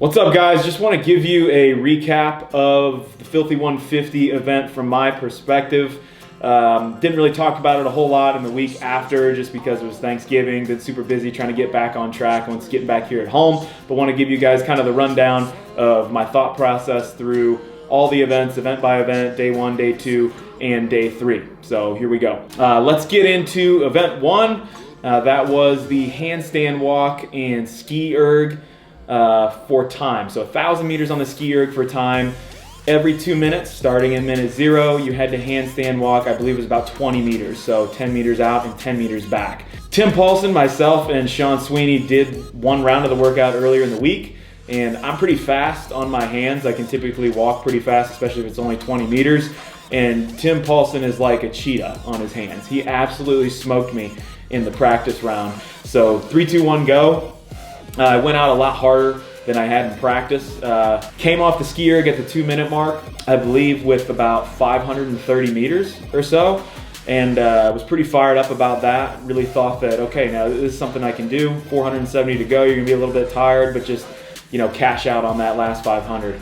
What's up, guys? Just want to give you a recap of the Filthy 150 event from my perspective. Didn't really talk about it a whole lot in the week after just because it was Thanksgiving. Been super busy trying to get back on track once getting back here at home, but want to give you guys kind of the rundown of my thought process through all the events, event by event, day 1, day 2, and day 3. So here we go. Let's get into event 1. That was the handstand walk and ski erg for time. So 1,000 meters on the ski erg for time. Every 2 minutes, starting in minute 0, you had to handstand walk. I believe it was about 20 meters. So 10 meters out and 10 meters back. Tim Paulson, myself, and Sean Sweeney did one round of the workout earlier in the week. And I'm pretty fast on my hands. I can typically walk pretty fast, especially if it's only 20 meters. And Tim Paulson is like a cheetah on his hands. He absolutely smoked me in the practice round. So 3, 2, 1, go. I went out a lot harder than I had in practice. Came off the ski erg at the 2-minute mark, I believe with about 530 meters or so. And was pretty fired up about that. Really thought that, okay, now this is something I can do. 470 to go, you're gonna be a little bit tired, but just, you know, cash out on that last 500.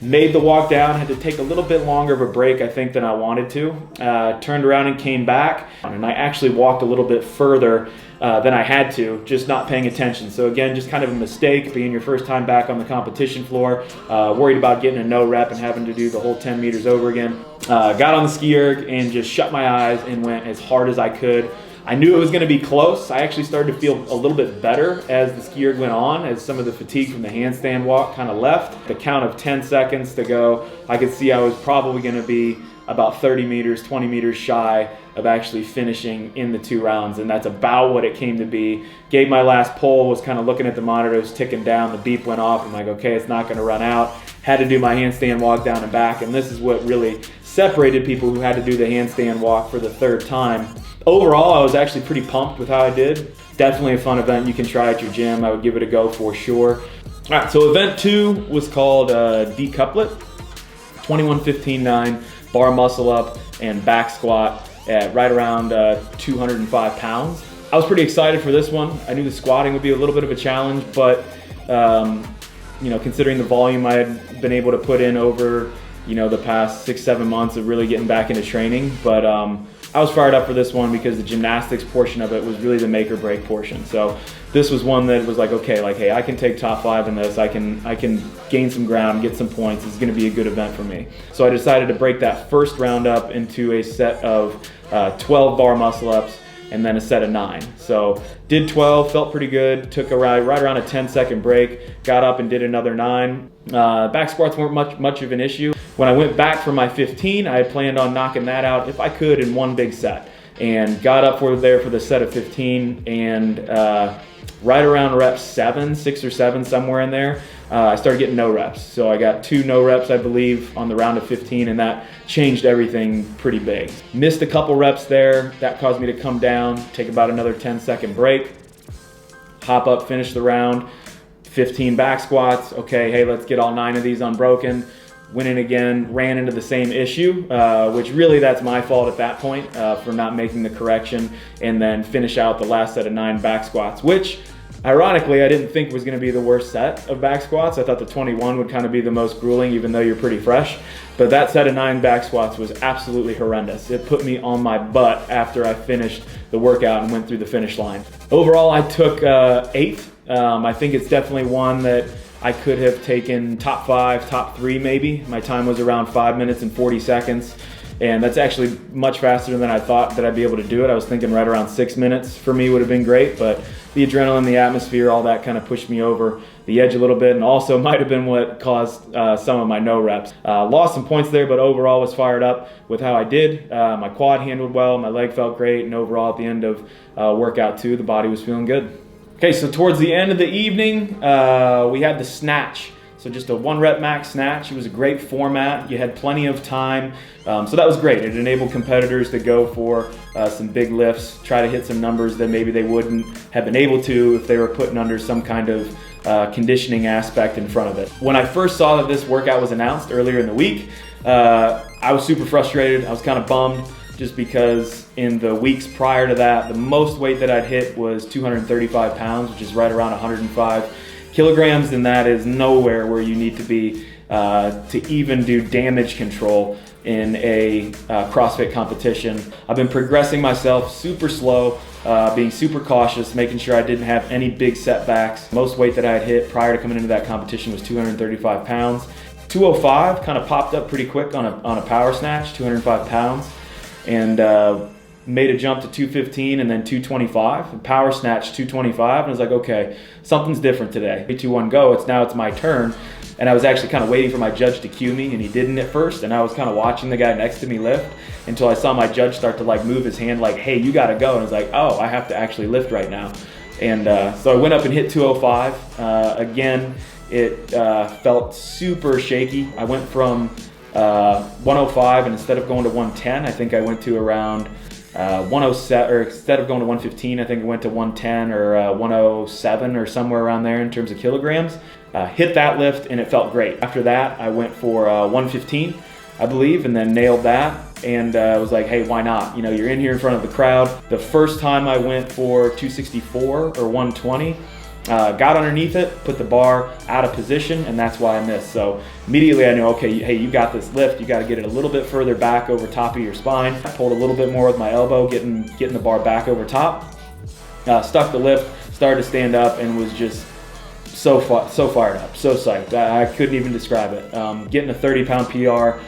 Made the walk down, had to take a little bit longer of a break, I think, than I wanted to. Turned around and came back, and I actually walked a little bit further than I had to, just not paying attention. So again, just kind of a mistake, being your first time back on the competition floor, worried about getting a no rep and having to do the whole 10 meters over again. Got on the ski erg and just shut my eyes and went as hard as I could. I knew it was going to be close. I actually started to feel a little bit better as the ski erg went on, as some of the fatigue from the handstand walk kind of left. The count of 10 seconds to go, I could see I was probably going to be about 30 meters, 20 meters shy of actually finishing in the 2 rounds, and that's about what it came to be. Gave my last pull, was kind of looking at the monitor, it was ticking down, the beep went off. I'm like, okay, it's not going to run out. Had to do my handstand walk down and back, and this is what really separated people who had to do the handstand walk for the 3rd time. Overall, I was actually pretty pumped with how I did. Definitely a fun event you can try at your gym. I would give it a go for sure. All right, so event 2 was called Decoupling, 21-15-9, bar muscle up and back squat at right around 205 pounds. I was pretty excited for this one. I knew the squatting would be a little bit of a challenge, but you know, considering the volume I had been able to put in over, you know, the past 6-7 months of really getting back into training. But I was fired up for this one because the gymnastics portion of it was really the make or break portion. So this was one that was like, okay, like, hey, I can take top 5 in this. I can gain some ground, get some points. It's going to be a good event for me. So I decided to break that first round up into a set of 12 bar muscle ups and then a set of 9. So did 12, felt pretty good. Took a right around a 10-second break. Got up and did another 9. Back squats weren't much of an issue. When I went back for my 15, I had planned on knocking that out if I could in one big set, and got up for the set of 15, and right around rep 6 or 7, somewhere in there, I started getting no reps. So I got 2 no reps, I believe, on the round of 15, and that changed everything pretty big. Missed a couple reps there. That caused me to come down, take about another 10-second break, hop up, finish the round, 15 back squats. Okay, hey, let's get all 9 of these unbroken. Went in again, ran into the same issue, which really that's my fault at that point for not making the correction, and then finish out the last set of 9 back squats, which ironically I didn't think was going to be the worst set of back squats. I thought the 21 would kind of be the most grueling, even though you're pretty fresh. But that set of 9 back squats was absolutely horrendous. It put me on my butt after I finished the workout and went through the finish line. Overall, I took 8th. I think it's definitely one that I could have taken top 5, top 3 maybe. My time was around 5 minutes and 40 seconds. And that's actually much faster than I thought that I'd be able to do it. I was thinking right around 6 minutes for me would have been great, but the adrenaline, the atmosphere, all that kind of pushed me over the edge a little bit, and also might have been what caused some of my no reps. Lost some points there, but overall was fired up with how I did. My quad handled well, my leg felt great, and overall at the end of workout 2, the body was feeling good. Okay, so towards the end of the evening, we had the snatch. So just a 1 rep max snatch. It was a great format. You had plenty of time. So that was great. It enabled competitors to go for some big lifts, try to hit some numbers that maybe they wouldn't have been able to if they were putting under some kind of conditioning aspect in front of it. When I first saw that this workout was announced earlier in the week, I was super frustrated. I was kind of bummed, just because in the weeks prior to that, the most weight that I'd hit was 235 pounds, which is right around 105 kilograms, then that is nowhere where you need to be to even do damage control in a CrossFit competition. I've been progressing myself super slow, being super cautious, making sure I didn't have any big setbacks. Most weight that I had hit prior to coming into that competition was 235 pounds. 205 kind of popped up pretty quick on a power snatch, 205 pounds, and made a jump to 215 and then 225, and power snatch 225, and I was like, okay, something's different today. 3, 2, 1, go, it's my turn. And I was actually kind of waiting for my judge to cue me, and he didn't at first, and I was kind of watching the guy next to me lift until I saw my judge start to like move his hand like, hey, you gotta go, and I was like, oh, I have to actually lift right now. And so I went up and hit 205. Again, it felt super shaky. I went from 105, and instead of going to 110, I think I went to around 107, or instead of going to 115, I think I went to 110 or 107 or somewhere around there in terms of kilograms. Hit that lift and it felt great. After that, I went for 115, I believe, and then nailed that. And I was like, hey, why not? You know, you're in here in front of the crowd. The first time I went for 264 or 120, got underneath it, put the bar out of position, and that's why I missed. So immediately I knew, okay, hey, you got this lift. You got to get it a little bit further back over top of your spine. I pulled a little bit more with my elbow, getting the bar back over top. Stuck the lift, started to stand up, and was just so fired up, so psyched. I couldn't even describe it. Getting a 30-pound PR,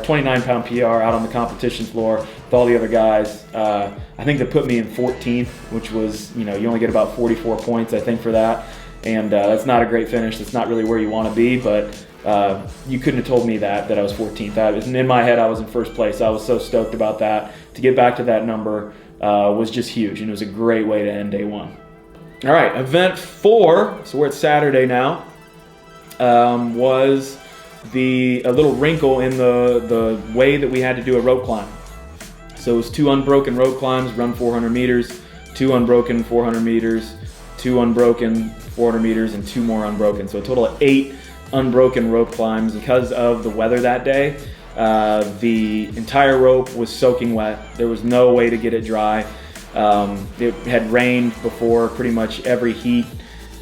29-pound PR out on the competition floor with all the other guys. I think they put me in 14th, which was, you know, you only get about 44 points, I think, for that. And that's not a great finish. That's not really where you want to be, but you couldn't have told me that I was 14th. In my head, I was in first place. I was so stoked about that. To get back to that number was just huge, and it was a great way to end day one. All right, event 4, so we're at Saturday now, was a little wrinkle in the way that we had to do a rope climb. So it was 2 unbroken rope climbs, run 400 meters, 2 unbroken 400 meters, 2 unbroken 400 meters, and 2 more unbroken. So a total of 8 unbroken rope climbs. Because of the weather that day, the entire rope was soaking wet. There was no way to get it dry. It had rained before pretty much every heat,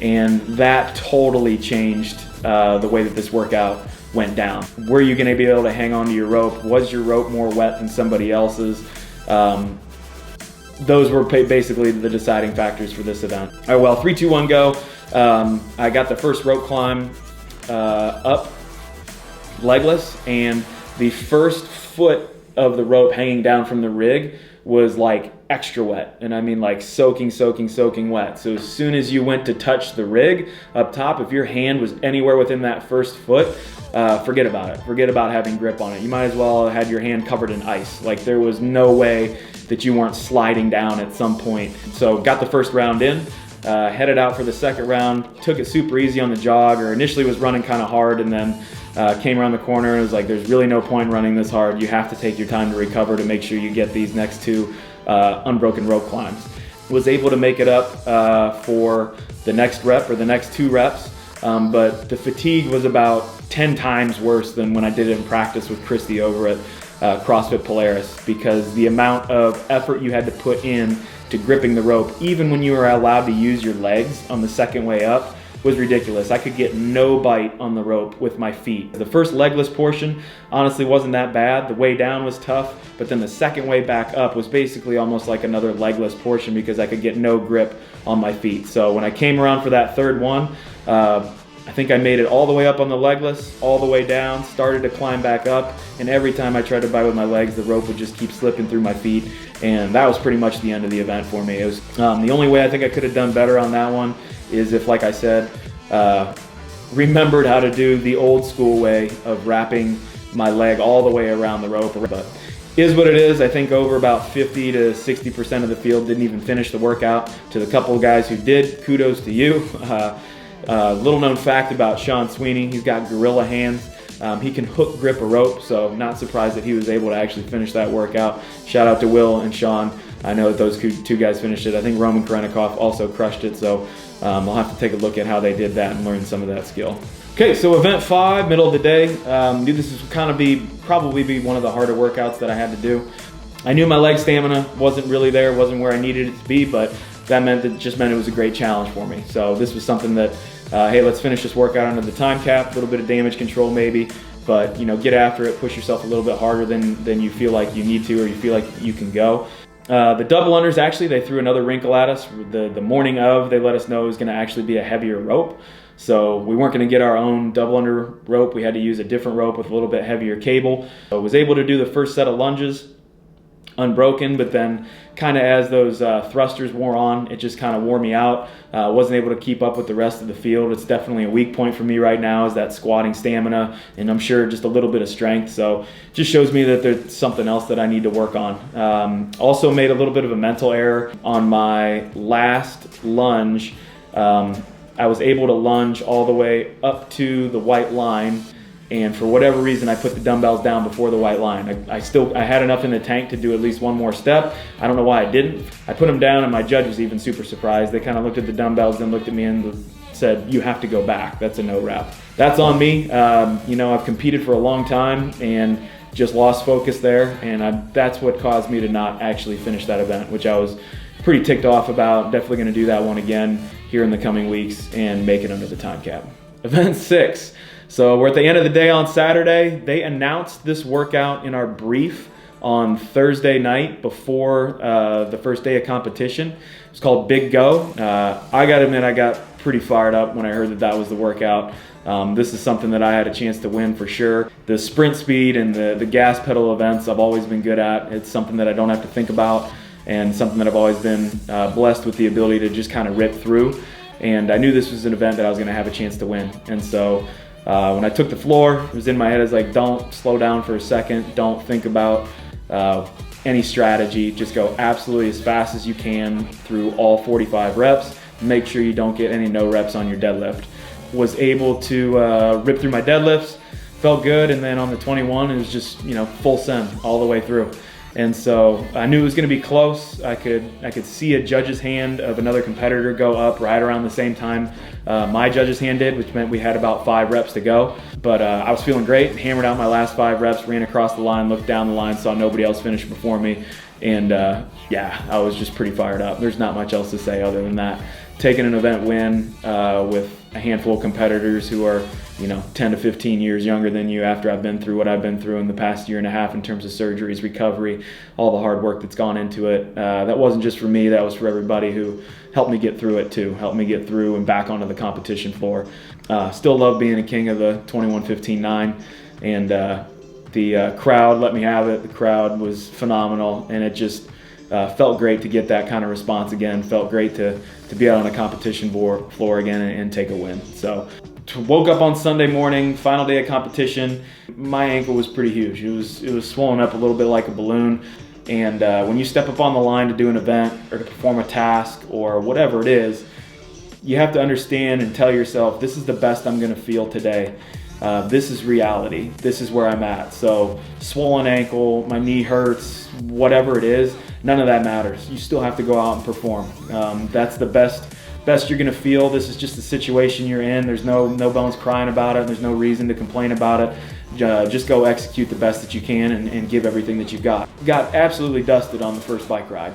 and that totally changed the way that this workout went down. Were you going to be able to hang on to your rope? Was your rope more wet than somebody else's? Those were basically the deciding factors for this event. All right, well, 3, 2, 1, go. I got the first rope climb up, legless, and the first foot of the rope hanging down from the rig was like extra wet, and I mean like soaking wet. So as soon as you went to touch the rig up top, if your hand was anywhere within that first foot, forget about it. Forget about having grip on it. You might as well have had your hand covered in ice. Like, there was no way that you weren't sliding down at some point. So got the first round in, headed out for the second round, took it super easy on the jog, or initially was running kind of hard, and then came around the corner and was like, there's really no point running this hard. You have to take your time to recover to make sure you get these next 2 unbroken rope climbs. Was able to make it up for the next rep, or the next 2 reps, but the fatigue was about 10 times worse than when I did it in practice with Christy over at CrossFit Polaris, because the amount of effort you had to put in to gripping the rope, even when you were allowed to use your legs on the second way up, was ridiculous. I could get no bite on the rope with my feet. The first legless portion honestly wasn't that bad. The way down was tough, but then the second way back up was basically almost like another legless portion, because I could get no grip on my feet. So when I came around for that third one, I think I made it all the way up on the legless, all the way down, started to climb back up, and every time I tried to bite with my legs, the rope would just keep slipping through my feet, and that was pretty much the end of the event for me. It was the only way I think I could have done better on that one is if, like I said, remembered how to do the old school way of wrapping my leg all the way around the rope. But is what it is. I think over about 50 to 60% of the field didn't even finish the workout. To the couple of guys who did, kudos to you. Little known fact about Sean Sweeney, he's got gorilla hands. He can hook grip a rope, so not surprised that he was able to actually finish that workout. Shout out to Will and Sean. I know that those 2 guys finished it. I think Roman Karenikoff also crushed it, so I'll have to take a look at how they did that and learn some of that skill. Okay, so event 5, middle of the day. Knew this was probably be one of the harder workouts that I had to do. I knew my leg stamina wasn't really there, wasn't where I needed it to be, but that just meant it was a great challenge for me. So this was something that, hey, let's finish this workout under the time cap, a little bit of damage control maybe, but get after it, push yourself a little bit harder than you feel like you need to or you feel like you can go. The double unders, actually, they threw another wrinkle at us. The morning of, they let us know it was going to actually be a heavier rope. So we weren't going to get our own double under rope. We had to use a different rope with a little bit heavier cable. So I was able to do the first set of lunges unbroken, but then kind of as those thrusters wore on, it just kind of wore me out. Wasn't able to keep up with the rest of the field. It's definitely a weak point for me right now, is that squatting stamina, and I'm sure just a little bit of strength. So it just shows me that there's something else that I need to work on. Also made a little bit of a mental error on my last lunge. I was able to lunge all the way up to the white line, and for whatever reason I put the dumbbells down before the white line. I had enough in the tank to do at least one more step. I don't know why I didn't. I put them down and my judge was even super surprised. They kind of looked at the dumbbells and looked at me and said, "You have to go back. That's a no rep." That's on me. I've competed for a long time and just lost focus there, and that's what caused me to not actually finish that event, which I was pretty ticked off about. Definitely going to do that one again here in the coming weeks and make it under the time cap. Event 6. So we're at the end of the day on Saturday. They announced this workout in our brief on Thursday night before the first day of competition. It's called Big Go. I gotta admit, I got pretty fired up when I heard that was the workout. This is something that I had a chance to win for sure. The sprint speed and the gas pedal events I've always been good at. It's something that I don't have to think about, and something that I've always been blessed with the ability to just kind of rip through. And I knew this was an event that I was going to have a chance to win. And so when I took the floor, it was in my head, I was like, don't slow down for a second. Don't think about any strategy. Just go absolutely as fast as you can through all 45 reps. Make sure you don't get any no reps on your deadlift. Was able to rip through my deadlifts, felt good, and then on the 21, it was just full send all the way through. And so I knew it was going to be close. I could see a judge's hand of another competitor go up right around the same time my judge's hand did, which meant we had about 5 reps to go. But I was feeling great, hammered out my last 5 reps, ran across the line, looked down the line, saw nobody else finish before me. And yeah, I was just pretty fired up. There's not much else to say other than that. Taking an event win with a handful of competitors who are 10 to 15 years younger than you, after I've been through what I've been through in the past year and a half in terms of surgeries, recovery, all the hard work that's gone into it. That wasn't just for me, that was for everybody who helped me get through it too, helped me get through and back onto the competition floor. Still love being a king of the 21:15.9, and the crowd let me have it. The crowd was phenomenal, and it just felt great to get that kind of response again. Felt great to be out on a competition floor again and take a win. So woke up on Sunday morning, final day of competition. My ankle was pretty huge. It was swollen up a little bit like a balloon. And when you step up on the line to do an event or to perform a task or whatever it is, you have to understand and tell yourself, this is the best I'm gonna feel today. This is reality. This is where I'm at. So swollen ankle, my knee hurts, whatever it is, none of that matters. You still have to go out and perform. That's the best you're gonna feel. This is just the situation you're in. There's no bones crying about it. There's no reason to complain about it. Just go execute the best that you can and give everything that you've got. Got absolutely dusted on the first bike ride.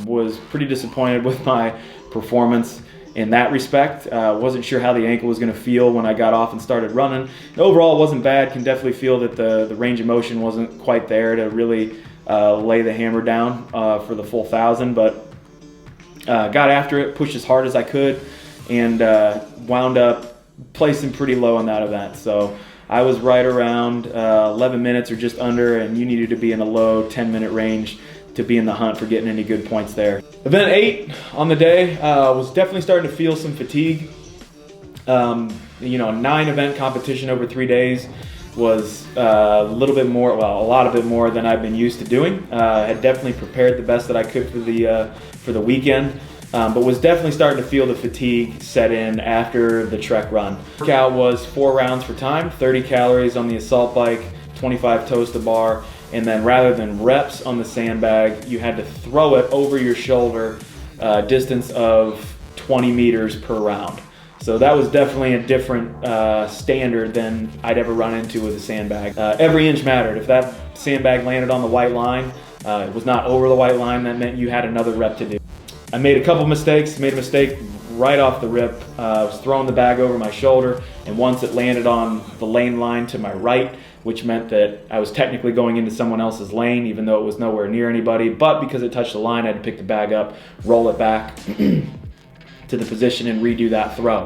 Was pretty disappointed with my performance in that respect. Wasn't sure how the ankle was gonna feel when I got off and started running. Overall, it wasn't bad. Can definitely feel that the range of motion wasn't quite there to really lay the hammer down for the full 1,000, but got after it, pushed as hard as I could, and wound up placing pretty low in that event. So I was right around 11 minutes or just under, and you needed to be in a low 10-minute range to be in the hunt for getting any good points there. Event 8 on the day was definitely starting to feel some fatigue. A 9-event competition over 3 days was a lot of bit more than I've been used to doing. Had definitely prepared the best that I could for the weekend, but was definitely starting to feel the fatigue set in after the trek run. Workout was 4 rounds for time, 30 calories on the assault bike, 25 toes to bar, and then rather than reps on the sandbag, you had to throw it over your shoulder, distance of 20 meters per round. So that was definitely a different standard than I'd ever run into with a sandbag. Every inch mattered. If that sandbag landed on the white line, it was not over the white line, that meant you had another rep to do. I made a couple mistakes, made a mistake right off the rip. I was throwing the bag over my shoulder, and once it landed on the lane line to my right, which meant that I was technically going into someone else's lane, even though it was nowhere near anybody. But because it touched the line, I had to pick the bag up, roll it back to the position, and redo that throw.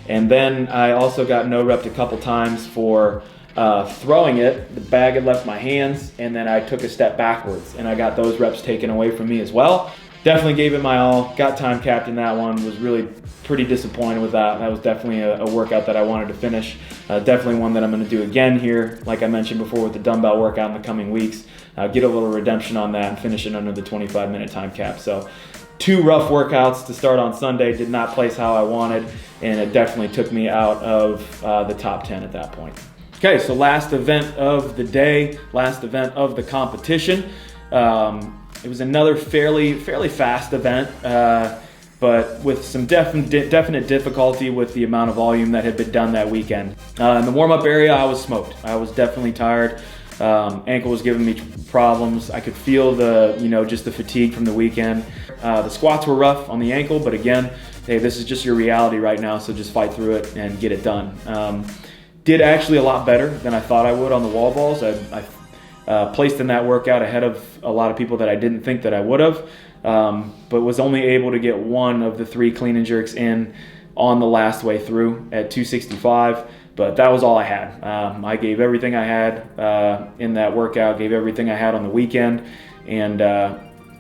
And then I also got no-repped a couple times for throwing it. The bag had left my hands, and then I took a step backwards, and I got those reps taken away from me as well. Definitely gave it my all, got time capped in that one, was really pretty disappointed with that. That was definitely a workout that I wanted to finish. Definitely one that I'm gonna do again here, like I mentioned before, with the dumbbell workout in the coming weeks. Get a little redemption on that and finish it under the 25-minute time cap. So 2 rough workouts to start on Sunday, did not place how I wanted, and it definitely took me out of the top 10 at that point. Okay, so last event of the day, last event of the competition. It was another fairly fast event, but with some definite difficulty with the amount of volume that had been done that weekend. In the warm-up area, I was smoked. I was definitely tired. Ankle was giving me problems. I could feel just the fatigue from the weekend. The squats were rough on the ankle, but again, hey, this is just your reality right now, so just fight through it and get it done. Did actually a lot better than I thought I would on the wall balls. I placed in that workout ahead of a lot of people that I didn't think that I would have, but was only able to get 1 of the 3 clean and jerks in on the last way through at 265, but that was all I had. I gave everything I had in that workout, gave everything I had on the weekend, and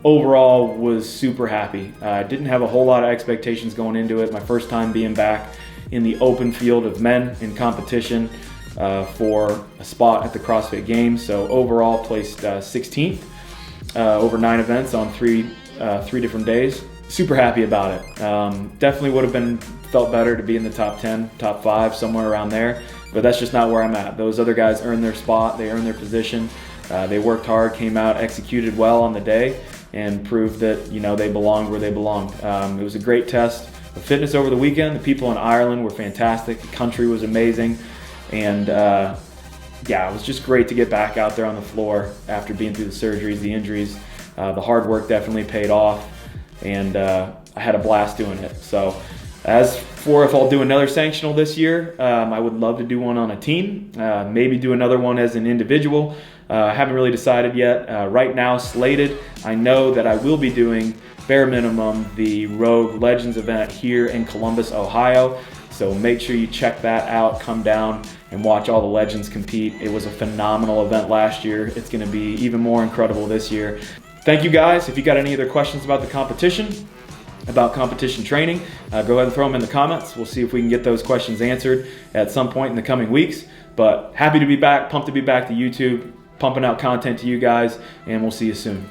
overall was super happy. I didn't have a whole lot of expectations going into it. My first time being back in the open field of men in competition for a spot at the CrossFit Games. So overall placed 16th over 9 events on 3 different days. Super happy about it. Definitely would have felt better to be in the top 10, top 5, somewhere around there, but that's just not where I'm at. Those other guys earned their spot, they earned their position. They worked hard, came out, executed well on the day, and proved that they belonged where they belonged. It was a great test of fitness over the weekend. The people in Ireland were fantastic. The country was amazing. And yeah, it was just great to get back out there on the floor after being through the surgeries, the injuries. The hard work definitely paid off, and I had a blast doing it. So as for if I'll do another sanctional this year, I would love to do one on a team, maybe do another one as an individual. I haven't really decided yet. Right now, slated, I know that I will be doing bare minimum the Rogue Legends event here in Columbus, Ohio. So make sure you check that out, come down and watch all the legends compete. It was a phenomenal event last year. It's gonna be even more incredible this year. Thank you guys. If you got any other questions about the competition, about competition training, go ahead and throw them in the comments. We'll see if we can get those questions answered at some point in the coming weeks. But happy to be back, pumped to be back to YouTube, pumping out content to you guys, and we'll see you soon.